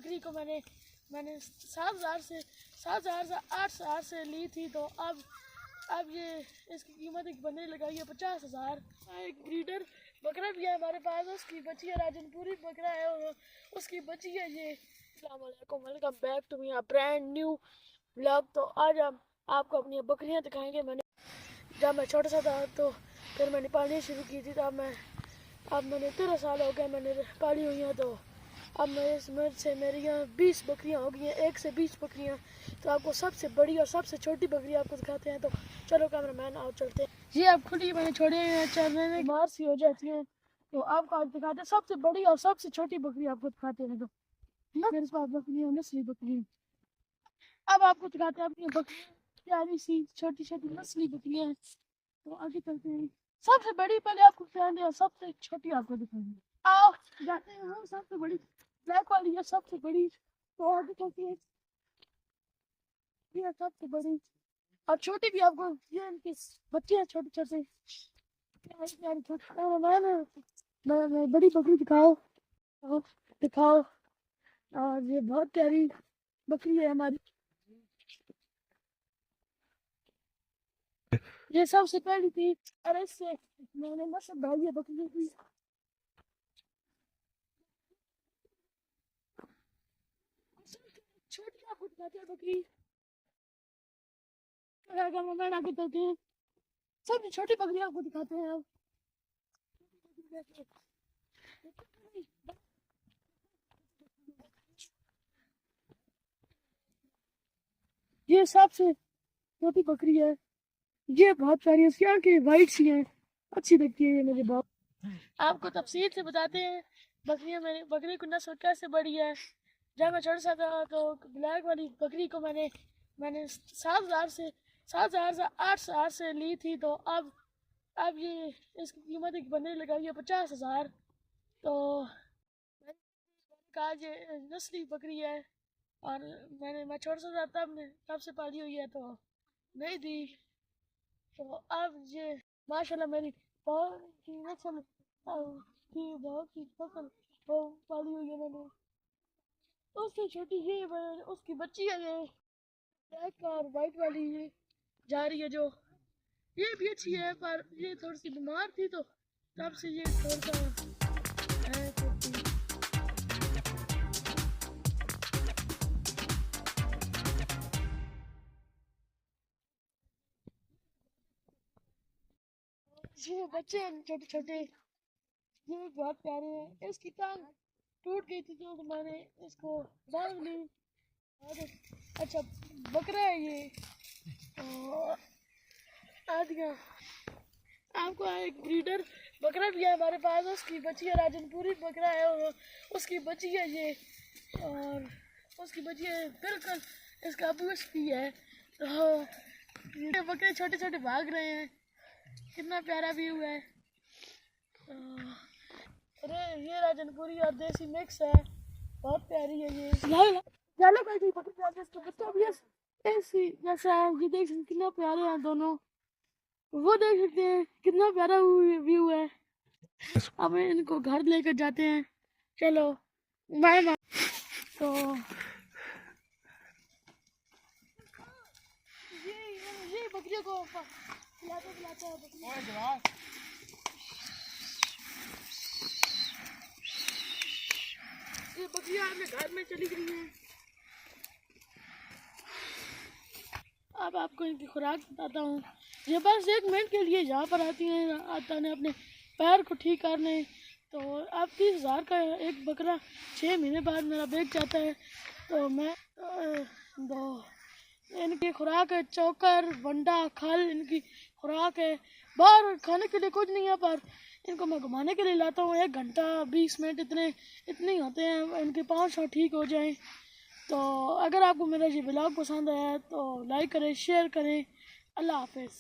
बकरी को मैंने 7,000 से 8,000 से ली थी, तो अब ये इसकी कीमत एक बंदे ने लगाई है 50,000। एक ब्रीडर बकरा भी है हमारे पास, उसकी बच्ची है, राजनपुरी बकरा है और उसकी बच्ची है ये। अस्सलाम वालेकुम, welcome back to my brand new blog. तो आज हम आपको अपनी बकरियां दिखाएंगे। जब मैं छोटा सा था तो फिर मैंने पालनी शुरू की थी, तो अब मैंने 13 साल हो गए मैंने पाली हुई हैं। तो अब मेरे से मेरी यहाँ 20 बकरियाँ हो गई हैं, 1 से 20 बकरियाँ। तो आपको सबसे बड़ी और सबसे छोटी बकरी आपको दिखाते हैं। तो चलो कैमरामैन आओ चलते हैं। ये आप खुली मैंने छोड़े हैं, चलने में बीमार सी हो जाती हैं। तो आपको आज दिखाते हैं सबसे बड़ी और सबसे छोटी बकरी आपको दिखाते हैं। तो मेरे पास बकरी है, नस्ली बकरी। अब आपको दिखाते हैं अपनी बकरी, प्यारी सी छोटी छोटी नस्ली बकरियाँ हैं। तो आगे चलते हैं। सबसे बड़ी पहले आपको दिखाएंगे और सबसे छोटी आपको दिखाएंगे। आओ जाते हैं हम। सबसे बड़ी ब्लैक वाली है सबसे बड़ी। तो आगे चलते हैं। ये सबसे बड़ी और छोटी भी आपको, ये इनके बच्चे हैं छोटे छोटे। बड़ी बकरी दिखाओ दिखाओ। और ये बहुत प्यारी बकरी है हमारी। ये सबसे पहली थी और इससे मैंने नस्ल बढ़ाई है बकरी की। छोटी आपको दिखाते हैं बकरी। आगे चलते हैं। सबसे छोटी बकरी आपको दिखाते हैं अब। ये सबसे छोटी बकरी है। ये बहुत प्यारी है, इसकी आंखें वाइट सी हैं, अच्छी लगती है ये मुझे बहुत। आपको तफसील से बताते हैं बकरियां, मैंने बकरी को नस्ल कैसे बढ़ी है। जब मैं छोटा सा था तो ब्लैक वाली बकरी को मैंने 7,000 से 8,000 से ली थी। तो अब ये इसकी कीमत एक बंदे ने लगाई है 50,000। तो मैंने कहा ये नस्ली बकरी है और मैं छोटा सा था तब से पाली हुई है, तो नहीं दी। तो अब ये माशाल्लाह मेरी बहुत की नस्ल की बहुत की फसल वो पाली हुई है मैंने। उससे छोटी ये उसकी बच्ची है, ये ब्लैक और वाइट वाली ये जा रही है। जो ये भी अच्छी है पर ये थोड़ी सी बीमार थी, तो तब से ये थोड़ा सा है छोटी। ये बच्चे हैं छोटे छोटे, ये बहुत प्यारे हैं। इसकी टांग टूट गई थी तो मैंने इसको बांध ली। और अच्छा बकरा है ये। और आदिया आपको एक ब्रीडर बकरा भी है हमारे पास, उसकी बच्ची है, राजनपुरी बकरा है और उसकी बच्ची है ये। और उसकी बच्ची है बिल्कुल इसका अबूस भी है। तो ये बकरे छोटे छोटे भाग रहे हैं, कितना प्यारा व्यू है। अरे ये राजनपुरी और देसी मिक्स है, बहुत प्यारी है ये। चलो कोई बकरी इसका बच्चा भी ऐसी जैसा है। ये देख सकते कितना प्यारे हैं दोनों, वो देख सकते हैं कितना प्यारा व्यू है। अब इनको घर लेकर जाते हैं, चलो बाय बाय। तो ये बकरियों को खिलाते हैं ये बकरियां अपने घर में चली गई हैं। अब आपको इनकी खुराक बताता हूँ। ये बस 1 मिनट के लिए यहाँ पर आती हैं, आता ने अपने पैर को ठीक करने। तो अब 30,000 का एक बकरा 6 महीने बाद मेरा बेच जाता है। तो मैं इनकी खुराक है चोकर वंडा खल, इनकी खुराक है। बाहर खाने के लिए कुछ नहीं है, पर इनको मैं घुमाने के लिए लाता हूँ। 1 घंटा 20 मिनट इतने ही होते हैं, इनके 5 ठीक हो जाएं। तो अगर आपको मेरा ये ब्लॉग पसंद आया तो लाइक करें, शेयर करें। अल्लाह हाफिज़।